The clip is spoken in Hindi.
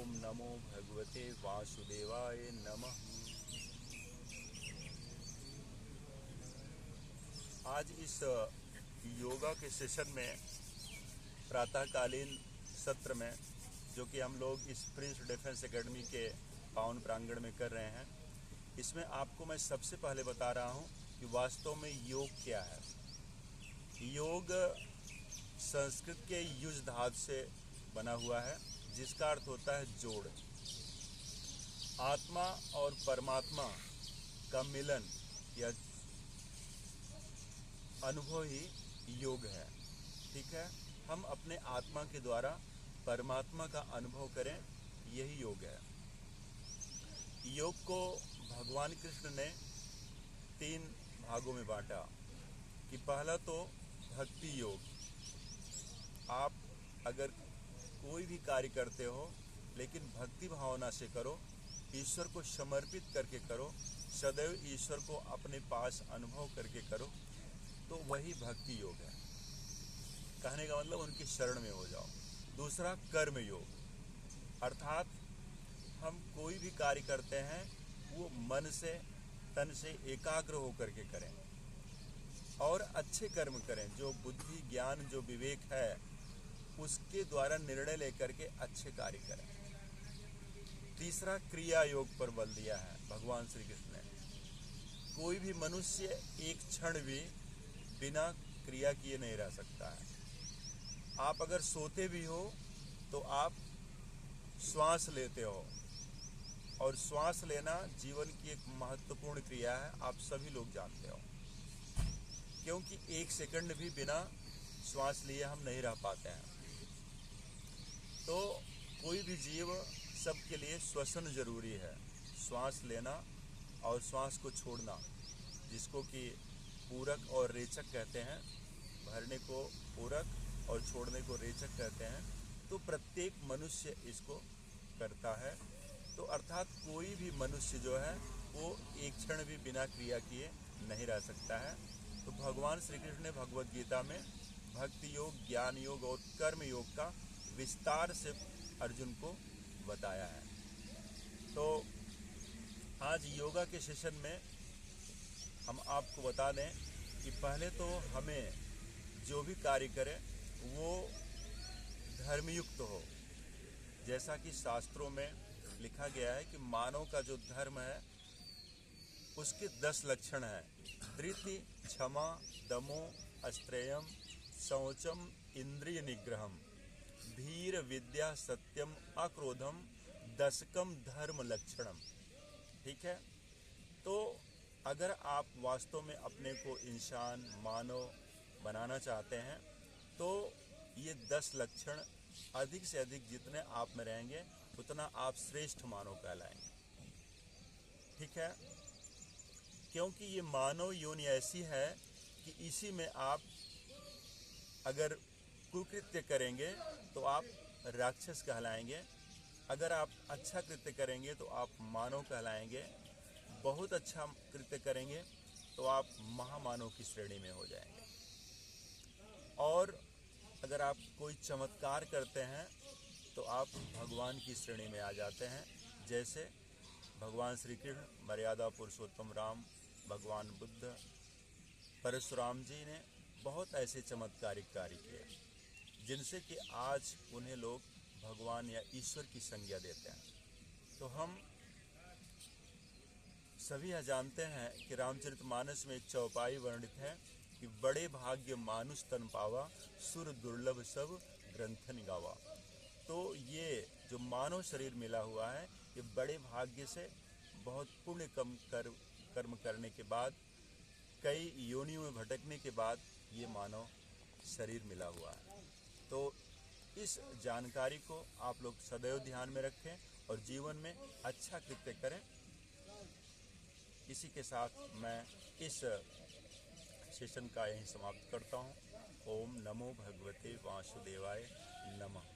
ओम नमो भगवते वासुदेवाय नमः। आज इस योगा के सेशन में प्रातःकालीन सत्र में जो कि हम लोग इस प्रिंस डिफेंस एकेडमी के पावन प्रांगण में कर रहे हैं, इसमें आपको मैं सबसे पहले बता रहा हूं कि वास्तव में योग क्या है। योग संस्कृत के युज धातु से बना हुआ है, जिसका अर्थ होता है जोड़। आत्मा और परमात्मा का मिलन या अनुभव ही योग है। ठीक है, हम अपने आत्मा के द्वारा परमात्मा का अनुभव करें, यही योग है। योग को भगवान कृष्ण ने 3 भागों में बांटा कि पहला तो भक्ति योग। आप अगर कोई भी कार्य करते हो लेकिन भक्ति भावना से करो, ईश्वर को समर्पित करके करो, सदैव ईश्वर को अपने पास अनुभव करके करो, तो वही भक्ति योग है। कहने का मतलब उनकी शरण में हो जाओ। दूसरा कर्म योग, अर्थात हम कोई भी कार्य करते हैं वो मन से तन से एकाग्र होकर के करें और अच्छे कर्म करें। जो बुद्धि ज्ञान जो विवेक है उसके द्वारा निर्णय लेकर के अच्छे कार्य करें। तीसरा क्रिया योग पर बल दिया है भगवान श्री कृष्ण ने। कोई भी मनुष्य एक क्षण भी बिना क्रिया किए नहीं रह सकता है। आप अगर सोते भी हो तो आप श्वास लेते हो, और श्वास लेना जीवन की एक महत्वपूर्ण क्रिया है, आप सभी लोग जानते हो। क्योंकि 1 सेकंड भी बिना श्वास लिए हम नहीं रह पाते हैं। तो कोई भी जीव, सबके लिए श्वसन जरूरी है। श्वास लेना और श्वास को छोड़ना, जिसको कि पूरक और रेचक कहते हैं। भरने को पूरक और छोड़ने को रेचक कहते हैं। तो प्रत्येक मनुष्य इसको करता है। तो अर्थात कोई भी मनुष्य जो है वो एक क्षण भी बिना क्रिया किए नहीं रह सकता है। तो भगवान श्री कृष्ण ने भगवद गीता में भक्ति योग, ज्ञान योग और कर्म योग का विस्तार से अर्जुन को बताया है। तो आज योगा के सेशन में हम आपको बता दें कि पहले तो हमें जो भी कार्य करें वो धर्मयुक्त हो। जैसा कि शास्त्रों में लिखा गया है कि मानव का जो धर्म है उसके 10 लक्षण हैं। धृति, क्षमा, दमो, अस्त्रेयम, शौचम, इंद्रिय निग्रहम, धीर, विद्या, सत्यम, अक्रोधम, दशकम धर्म लक्षणम। ठीक है, तो अगर आप वास्तव में अपने को इंसान, मानव बनाना चाहते हैं तो ये 10 लक्षण अधिक से अधिक जितने आप में रहेंगे उतना आप श्रेष्ठ मानव कहलाएंगे। ठीक है, क्योंकि ये मानव योनि ऐसी है कि इसी में आप अगर कुकृत्य करेंगे तो आप राक्षस कहलाएंगे। अगर आप अच्छा कृत्य करेंगे तो आप मानव कहलाएंगे। बहुत अच्छा कृत्य करेंगे तो आप महामानव की श्रेणी में हो जाएंगे। और अगर आप कोई चमत्कार करते हैं तो आप भगवान की श्रेणी में आ जाते हैं। जैसे भगवान श्री कृष्ण, मर्यादा पुरुषोत्तम राम, भगवान बुद्ध, परशुराम जी ने बहुत ऐसे चमत्कारिक कार्य किए जिनसे कि आज उन्हें लोग भगवान या ईश्वर की संज्ञा देते हैं। तो हम सभी यह जानते हैं कि रामचरितमानस में एक चौपाई वर्णित है कि बड़े भाग्य मानुष तन पावा, सुर दुर्लभ सब ग्रंथन गावा। तो ये जो मानव शरीर मिला हुआ है, ये बड़े भाग्य से बहुत पुण्य कर्म करने के बाद, कई योनियों में भटकने के बाद ये मानव शरीर मिला हुआ है। तो इस जानकारी को आप लोग सदैव ध्यान में रखें और जीवन में अच्छा कृत्य करें। इसी के साथ मैं इस सेशन का यहीं समाप्त करता हूँ। ओम नमो भगवते वासुदेवाय नमः।